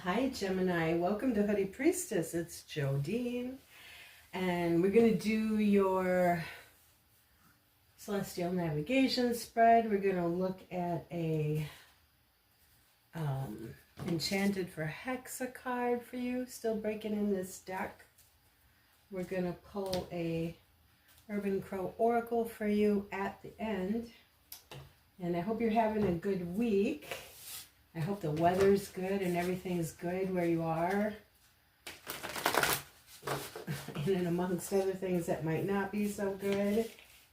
Hi Gemini, welcome to Hoodie Priestess. It's Jodine, and we're going to do your Celestial Navigation spread. We're going to look at a Enchanted Forhaxa card for you, still breaking in this deck. We're going to pull a Urban Crow Oracle for you at the end, and I hope you're having a good week. I hope the weather's good and everything's good where you are. And amongst other things that might not be so good,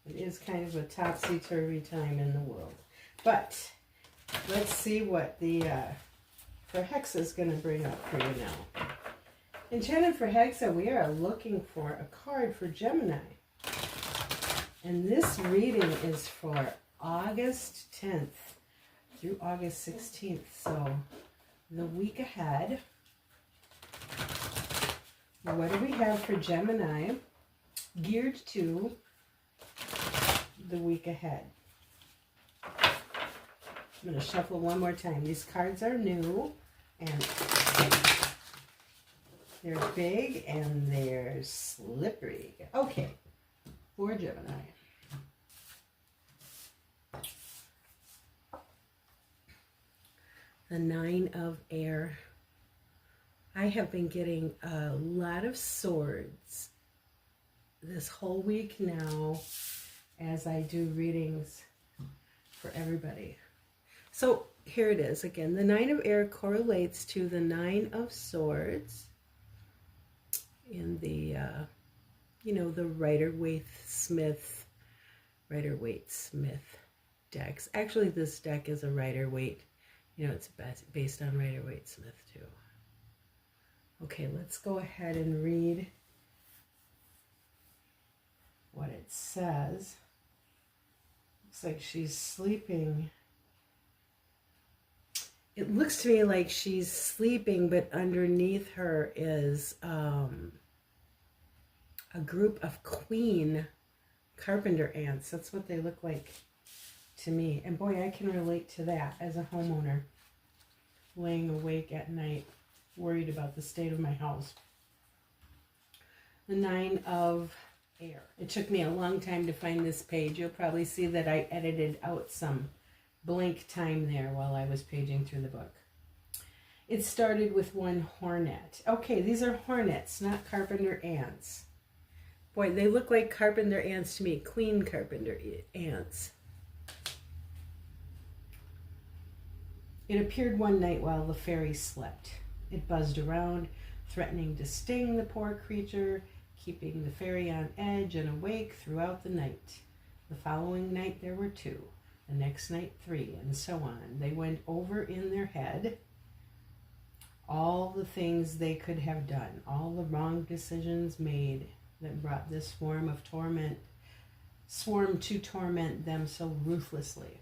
it is kind of a topsy-turvy time in the world. But let's see what the Forhaxa is going to bring up for you now. Enchanted Forhaxa, we are looking for a card for Gemini. And this reading is for August 10th. Through August 16th, so the week ahead. What do we have for Gemini geared to the week ahead? I'm going to shuffle one more time. These cards are new and they're big and they're slippery. Okay, for Gemini. The Nine of Air. I have been getting a lot of swords this whole week now as I do readings for everybody. So here it is again. The Nine of Air correlates to the Nine of Swords in the, the Rider-Waite-Smith decks. Actually, this deck is a Rider-Waite. It's based on Rider-Waite-Smith too. Okay, let's go ahead and read what it says. Looks like she's sleeping. It looks to me like she's sleeping, but underneath her is a group of queen carpenter ants. That's what they look like to me. And boy, I can relate to that as a homeowner, laying awake at night, worried about the state of my house. The Nine of Air. It took me a long time to find this page. You'll probably see that I edited out some blank time there while I was paging through the book. It started with one hornet. Okay, these are hornets, not carpenter ants. Boy, they look like carpenter ants to me, queen carpenter ants. It appeared one night while the fairy slept. It buzzed around, threatening to sting the poor creature, keeping the fairy on edge and awake throughout the night. The following night there were two, the next night three, and so on. They went over in their head all the things they could have done, all the wrong decisions made that brought this swarm to torment them so ruthlessly.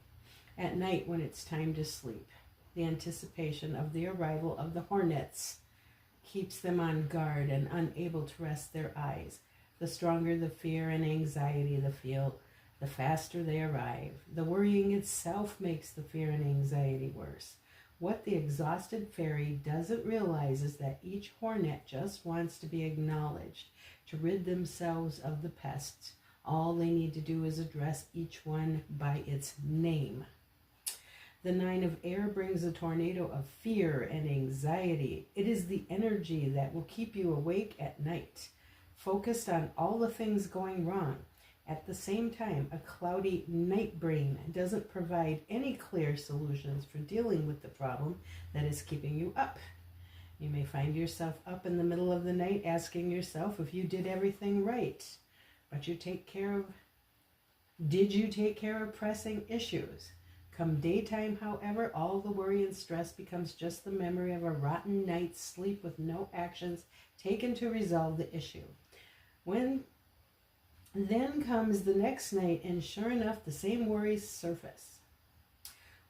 At night, when it's time to sleep, the anticipation of the arrival of the hornets keeps them on guard and unable to rest their eyes. The stronger the fear and anxiety they feel, the faster they arrive. The worrying itself makes the fear and anxiety worse. What the exhausted fairy doesn't realize is that each hornet just wants to be acknowledged, to rid themselves of the pests. All they need to do is address each one by its name. The Nine of Air brings a tornado of fear and anxiety. It is the energy that will keep you awake at night, focused on all the things going wrong. At the same time, a cloudy night brain doesn't provide any clear solutions for dealing with the problem that is keeping you up. You may find yourself up in the middle of the night asking yourself if you did everything right. But did you take care of pressing issues? Come daytime, however, all the worry and stress becomes just the memory of a rotten night's sleep with no actions taken to resolve the issue. Then comes the next night, and sure enough, the same worries surface.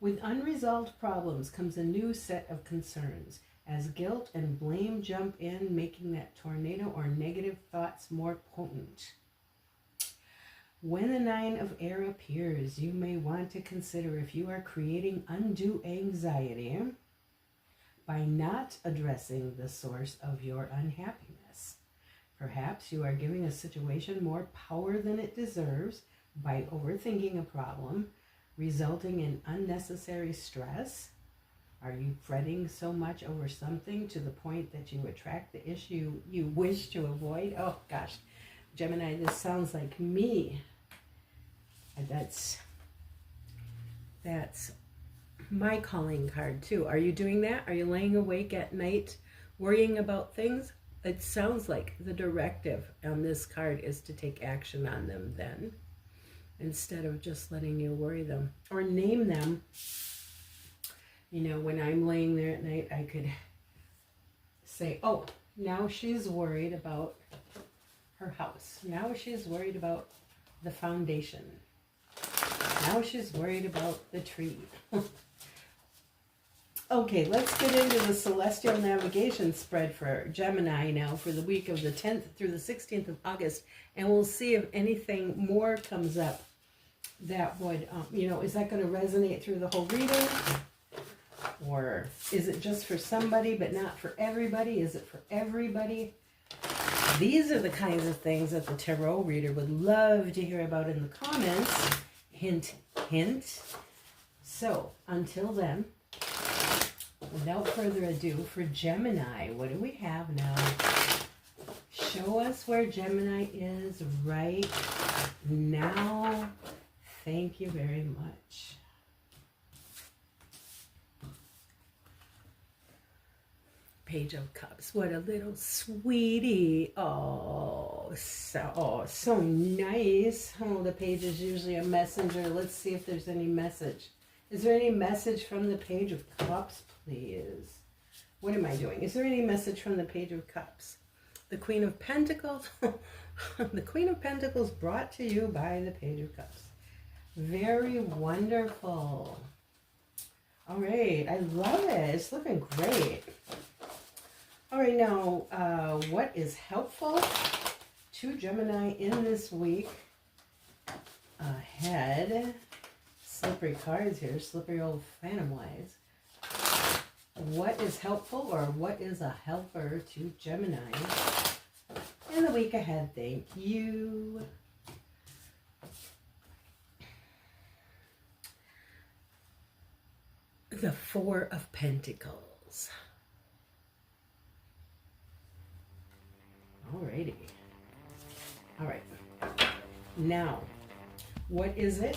With unresolved problems comes a new set of concerns, as guilt and blame jump in, making that tornado or negative thoughts more potent. When the Nine of Air appears, you may want to consider if you are creating undue anxiety by not addressing the source of your unhappiness. Perhaps you are giving a situation more power than it deserves by overthinking a problem, resulting in unnecessary stress. Are you fretting so much over something to the point that you attract the issue you wish to avoid? Oh gosh, Gemini, this sounds like me. That's my calling card too. Are you doing that? Are you laying awake at night worrying about things? It sounds like the directive on this card is to take action on them then, instead of just letting you worry them or name them. You know, when I'm laying there at night, I could say, oh, now she's worried about her house. Now she's worried about the foundation. Now she's worried about the tree. Okay, let's get into the celestial navigation spread for Gemini now for the week of the 10th through the 16th of August. And we'll see if anything more comes up that would, is that going to resonate through the whole reading? Or is it just for somebody but not for everybody? Is it for everybody? These are the kinds of things that the tarot reader would love to hear about in the comments. Hint, hint. So, until then, without further ado, for Gemini, what do we have now? Show us where Gemini is right now. Thank you very much. Page of Cups. What a little sweetie. Oh, so nice. Oh, the page is usually a messenger. Let's see if there's any message. Is there any message from the Page of Cups, please? What am I doing? Is there any message from the Page of Cups? The Queen of Pentacles. The Queen of Pentacles brought to you by the Page of Cups. Very wonderful. All right. I love it. It's looking great. All right. Now, what is helpful to Gemini in this week ahead? Slippery cards here, slippery old Phantomwise. What is helpful or what is a helper to Gemini in the week ahead? Thank you. The Four of Pentacles. Alrighty. All right. Now, what is it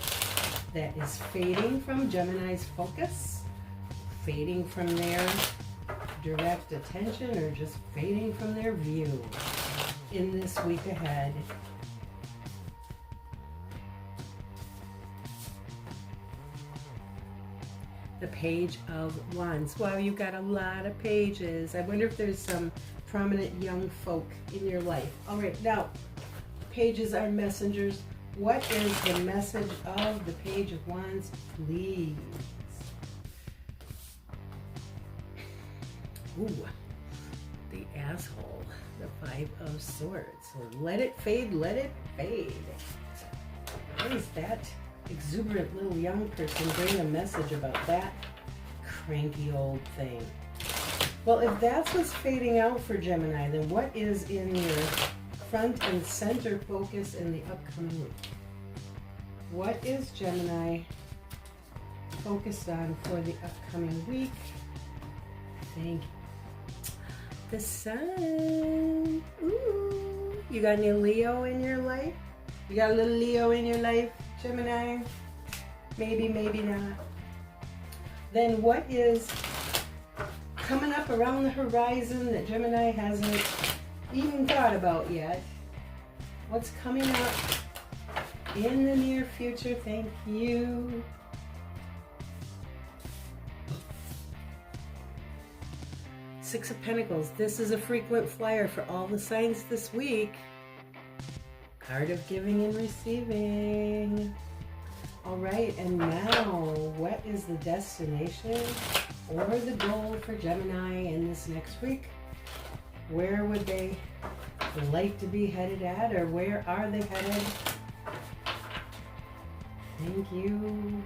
that is fading from Gemini's focus, fading from their direct attention, or just fading from their view in this week ahead? The Page of Wands. Wow, you've got a lot of pages. I wonder if there's some prominent young folk in your life. All right, now, pages are messengers. What is the message of the Page of Wands, please? Ooh, the asshole, the Five of Swords. So let it fade, let it fade. What is that exuberant little young person bring a message about that cranky old thing? Well, if that's what's fading out for Gemini, then what is in your front and center focus in the upcoming week? What is Gemini focused on for the upcoming week? Thank you. The Sun. Ooh. You got any Leo in your life? You got a little Leo in your life, Gemini? Maybe, maybe not. Then what is coming up around the horizon that Gemini hasn't even thought about yet? What's coming up in the near future? Thank you. Six of Pentacles. This is a frequent flyer for all the signs this week. Card of giving and receiving. All right, and now, what is the destination or the goal for Gemini in this next week? Where would they like to be headed at, or where are they headed? Thank you.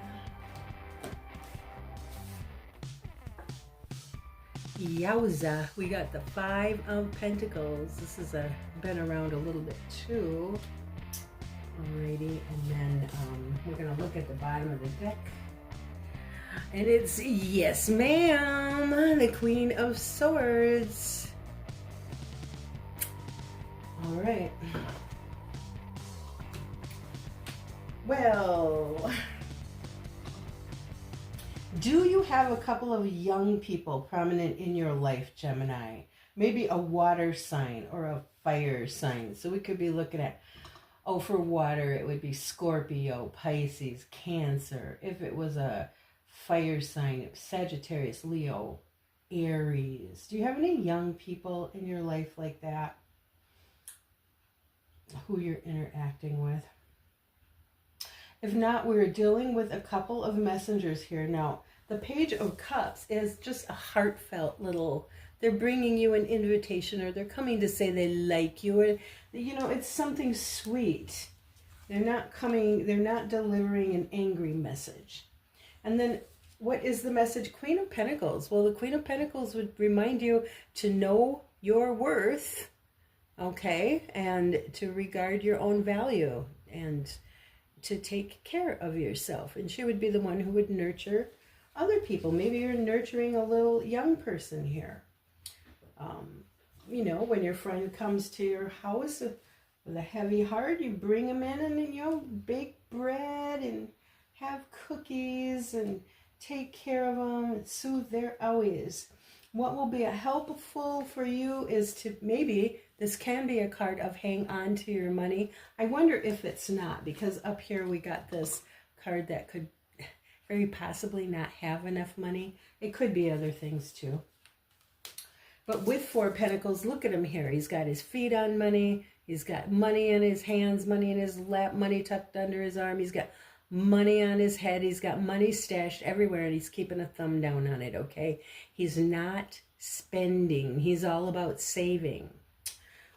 Yowza, we got the Five of Pentacles. This has been around a little bit too. Alrighty, and then we're going to look at the bottom of the deck. And it's, yes ma'am, the Queen of Swords. Alright. Well, do you have a couple of young people prominent in your life, Gemini? Maybe a water sign or a fire sign. So we could be looking at, oh, for water, it would be Scorpio, Pisces, Cancer. If it was a fire sign, Sagittarius, Leo, Aries. Do you have any young people in your life like that who you're interacting with? If not, we're dealing with a couple of messengers here. Now, the Page of Cups is just a heartfelt little, they're bringing you an invitation, or they're coming to say they like you, or, you know, it's something sweet. They're not delivering an angry message. And then, what is the message? Queen of Pentacles. Well, the Queen of Pentacles would remind you to know your worth, okay, and to regard your own value, and to take care of yourself. And she would be the one who would nurture other people. Maybe you're nurturing a little young person here. You know, when your friend comes to your house with a heavy heart, you bring them in and, you know, bake bread and have cookies and take care of them and soothe their owies. What will be helpful for you is to, maybe this can be a card of hang on to your money. I wonder if it's not, because up here we got this card that could very possibly not have enough money. It could be other things too. But with Four Pentacles, look at him here. He's got his feet on money. He's got money in his hands, money in his lap, money tucked under his arm. He's got money on his head. He's got money stashed everywhere, and he's keeping a thumb down on it, okay? He's not spending. He's all about saving.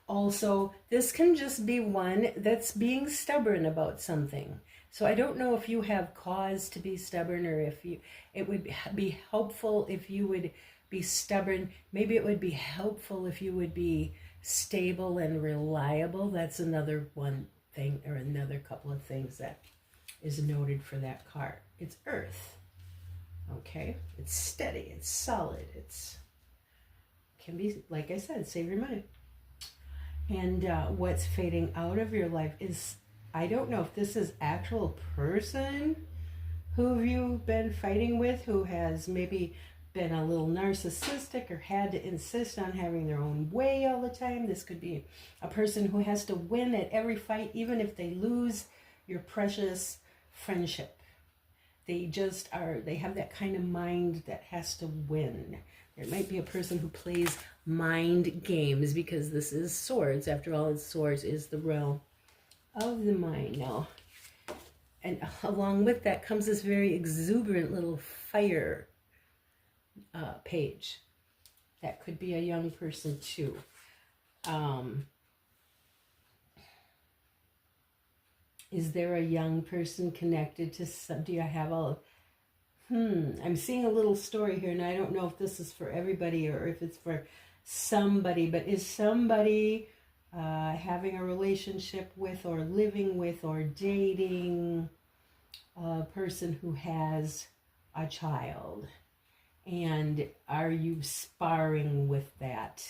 Also, this can just be one that's being stubborn about something. So I don't know if you have cause to be stubborn, or if it would be helpful if you would be stubborn. Maybe it would be helpful if you would be stable and reliable. That's another one thing, or another couple of things that is noted for that card. It's Earth. Okay? It's steady. It's solid. It's can be, like I said, save your money. And what's fading out of your life is, I don't know if this is actual person who you've been fighting with, who has maybe been a little narcissistic or had to insist on having their own way all the time. This could be a person who has to win at every fight, even if they lose your precious friendship. They just are, they have that kind of mind that has to win. There might be a person who plays mind games, because this is swords. After all, swords is the realm of the mind now. And along with that comes this very exuberant little fire page. That could be a young person too. Is there a young person connected to some? Do you have all? I'm seeing a little story here, and I don't know if this is for everybody or if it's for somebody, but is somebody having a relationship with, or living with, or dating a person who has a child? And are you sparring with that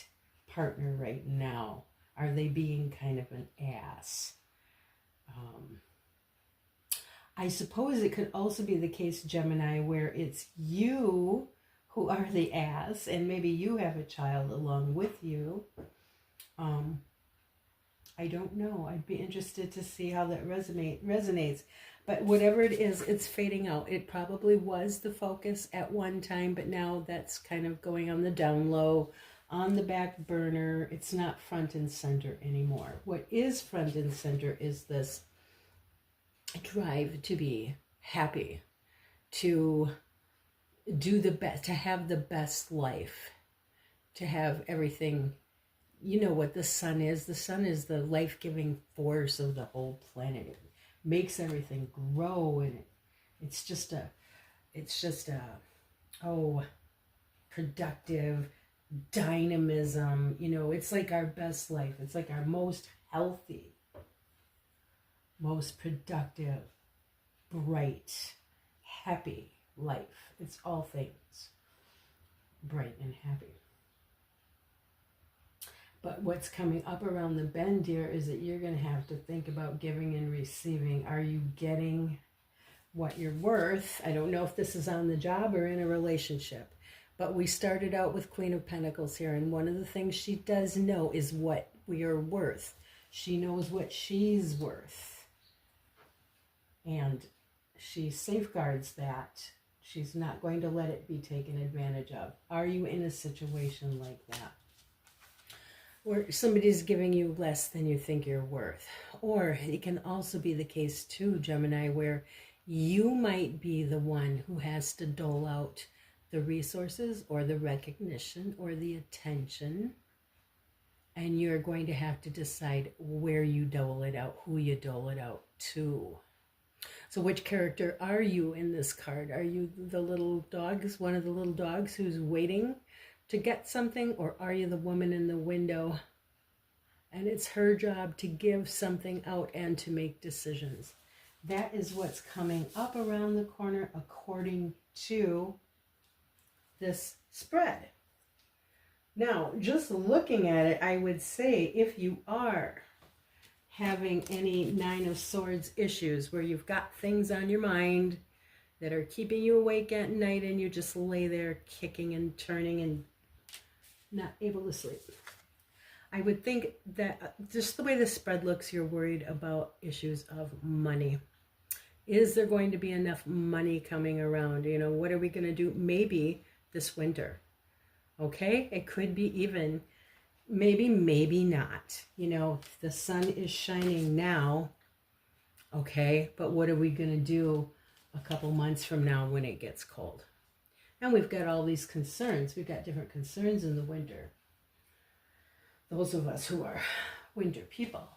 partner right now? Are they being kind of an ass? I suppose it could also be the case, Gemini, where it's you who are the ass, and maybe you have a child along with you. I don't know. I'd be interested to see how that resonates. But whatever it is, it's fading out. It probably was the focus at one time, but now that's kind of going on the down low, on the back burner. It's not front and center anymore. What is front and center is this drive to be happy, to do the best, to have the best life, to have everything. You know what the sun is? The sun is the life-giving force of the whole planet. It makes everything grow, and it's just a productive, dynamism. You know, it's like our best life. It's like our most healthy, most productive, bright, happy life. It's all things bright and happy. But what's coming up around the bend, dear, is that you're going to have to think about giving and receiving. Are you getting what you're worth? I don't know if this is on the job or in a relationship, but we started out with Queen of Pentacles here, and one of the things she does know is what we are worth. She knows what she's worth, and she safeguards that. She's not going to let it be taken advantage of. Are you in a situation like that, where somebody's giving you less than you think you're worth? Or it can also be the case too, Gemini, where you might be the one who has to dole out the resources or the recognition or the attention, and you're going to have to decide where you dole it out, who you dole it out to. So which character are you in this card? Are you the little dogs, one of the little dogs who's waiting to get something, or are you the woman in the window and it's her job to give something out and to make decisions? That is what's coming up around the corner according to this spread. Now, just looking at it, I would say if you are having any Nine of Swords issues where you've got things on your mind that are keeping you awake at night and you just lay there kicking and turning and not able to sleep, I would think that just the way the spread looks, you're worried about issues of money. Is there going to be enough money coming around? You know, what are we going to do? Maybe this winter. Okay, it could be even maybe not. You know, the sun is shining now, okay, but what are we going to do a couple months from now when it gets cold? And we've got all these concerns. We've got different concerns in the winter. Those of us who are winter people,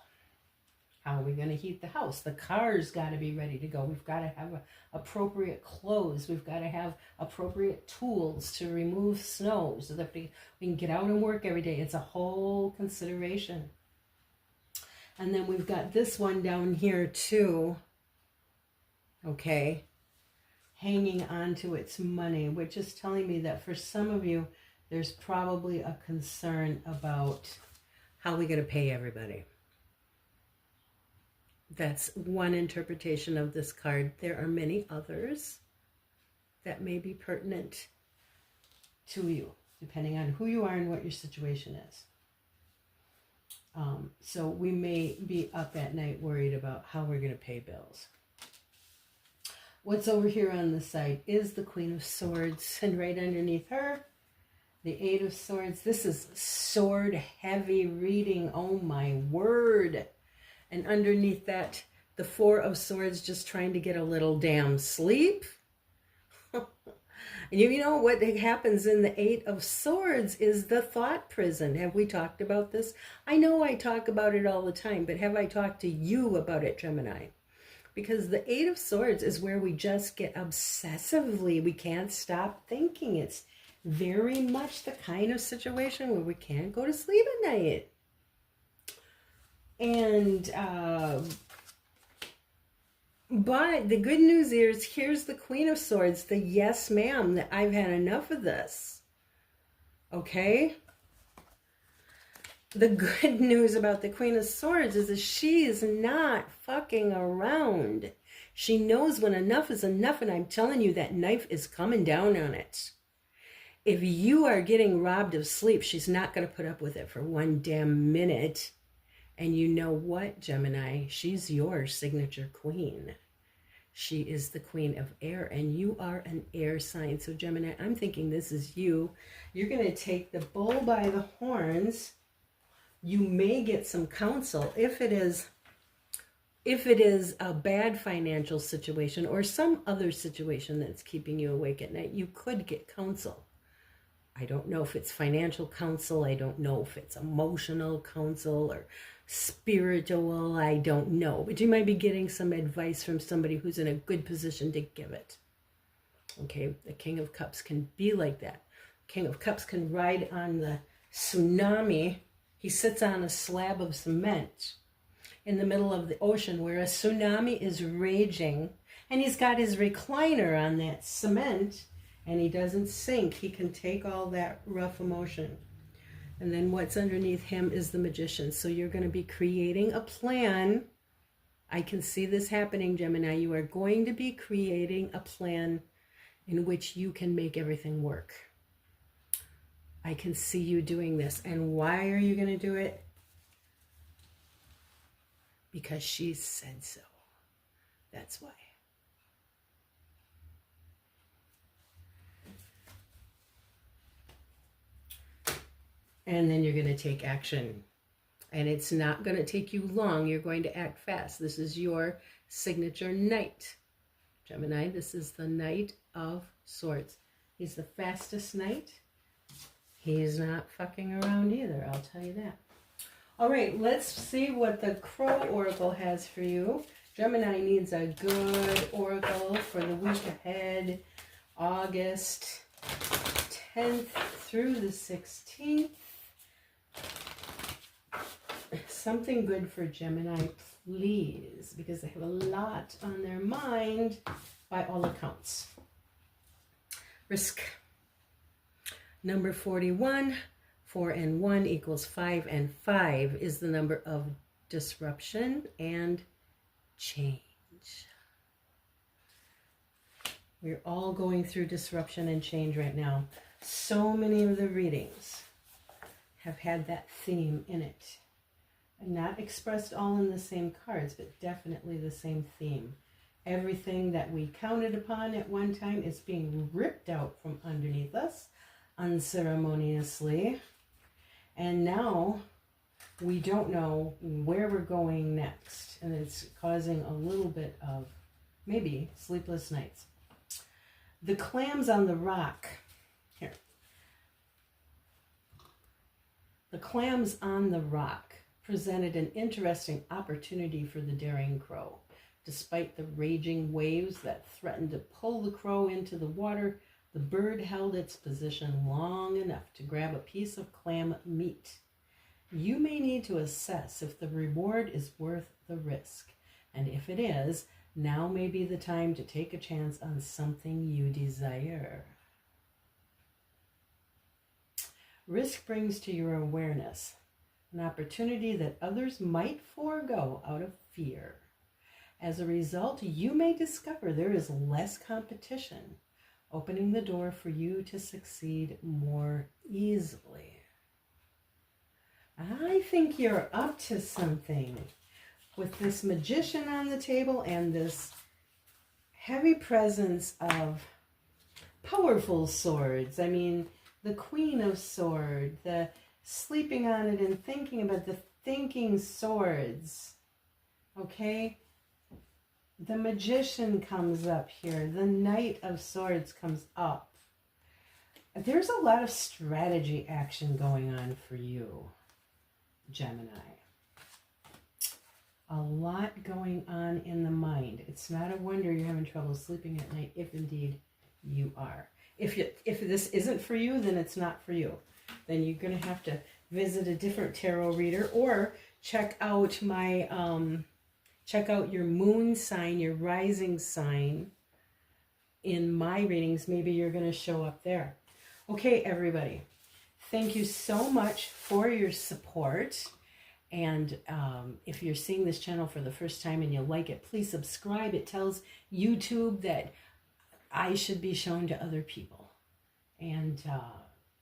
how are we going to heat the house? The car's got to be ready to go. We've got to have appropriate clothes. We've got to have appropriate tools to remove snow so that we can get out and work every day. It's a whole consideration. And then we've got this one down here too, okay, hanging on to its money, which is telling me that for some of you, there's probably a concern about how we're going to pay everybody. That's one interpretation of this card. There are many others that may be pertinent to you, depending on who you are and what your situation is. So we may be up at night worried about how we're going to pay bills. What's over here on the side is the Queen of Swords, and right underneath her, the Eight of Swords. This is sword heavy reading. Oh my word. And underneath that, the Four of Swords, just trying to get a little damn sleep. And you know what happens in the Eight of Swords is the thought prison. Have we talked about this? I know I talk about it all the time, but have I talked to you about it, Gemini? Because the Eight of Swords is where we just get obsessively, we can't stop thinking. It's very much the kind of situation where we can't go to sleep at night. And but the good news is, here's the Queen of Swords, the yes ma'am, that I've had enough of this. Okay? The good news about the Queen of Swords is that she is not fucking around. She knows when enough is enough, and I'm telling you, that knife is coming down on it. If you are getting robbed of sleep, she's not going to put up with it for one damn minute. And you know what, Gemini? She's your signature queen. She is the queen of air, and you are an air sign. So Gemini, I'm thinking this is you. You're going to take the bull by the horns. You may get some counsel if it is a bad financial situation or some other situation that's keeping you awake at night. You could get counsel. I don't know if it's financial counsel. I don't know if it's emotional counsel or spiritual. I don't know. But you might be getting some advice from somebody who's in a good position to give it. Okay, the King of Cups can be like that. King of Cups can ride on the tsunami. He sits on a slab of cement in the middle of the ocean where a tsunami is raging, and he's got his recliner on that cement, and he doesn't sink. He can take all that rough emotion. And then what's underneath him is the Magician. So you're going to be creating a plan. I can see this happening, Gemini. You are going to be creating a plan in which you can make everything work. I can see you doing this. And why are you going to do it? Because she said so. That's why. And then you're going to take action. And it's not going to take you long. You're going to act fast. This is your signature knight. Gemini, this is the Knight of Swords. He's the fastest knight. He's not fucking around either, I'll tell you that. All right, let's see what the Crow Oracle has for you. Gemini needs a good oracle for the week ahead, August 10th through the 16th. Something good for Gemini, please, because they have a lot on their mind by all accounts. Risk. Number 41, 4 and 1 equals 5, and 5 is the number of disruption and change. We're all going through disruption and change right now. So many of the readings have had that theme in it. Not expressed all in the same cards, but definitely the same theme. Everything that we counted upon at one time is being ripped out from underneath us unceremoniously. And now we don't know where we're going next. And it's causing a little bit of maybe sleepless nights. The clams on the rock. Here. The clams on the rock presented an interesting opportunity for the daring crow. Despite the raging waves that threatened to pull the crow into the water, the bird held its position long enough to grab a piece of clam meat. You may need to assess if the reward is worth the risk, and if it is, now may be the time to take a chance on something you desire. Risk brings to your awareness an opportunity that others might forego out of fear. As a result, you may discover there is less competition, opening the door for you to succeed more easily. I think you're up to something with this Magician on the table and this heavy presence of powerful swords. I mean, the Queen of Swords, the sleeping on it and thinking about the thinking swords. Okay? The Magician comes up here. The Knight of Swords comes up. There's a lot of strategy action going on for you, Gemini. A lot going on in the mind. It's not a wonder you're having trouble sleeping at night, if indeed you are. If this isn't for you, then it's not for you. Then you're going to have to visit a different tarot reader, or check out my check out your moon sign, your rising sign in my readings. Maybe you're going to show up there. Okay, everybody. Thank you so much for your support. And if you're seeing this channel for the first time and you like it, please subscribe. It tells YouTube that I should be shown to other people. And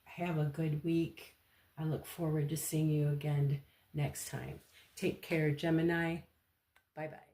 have a good week. I look forward to seeing you again next time. Take care, Gemini. Bye-bye.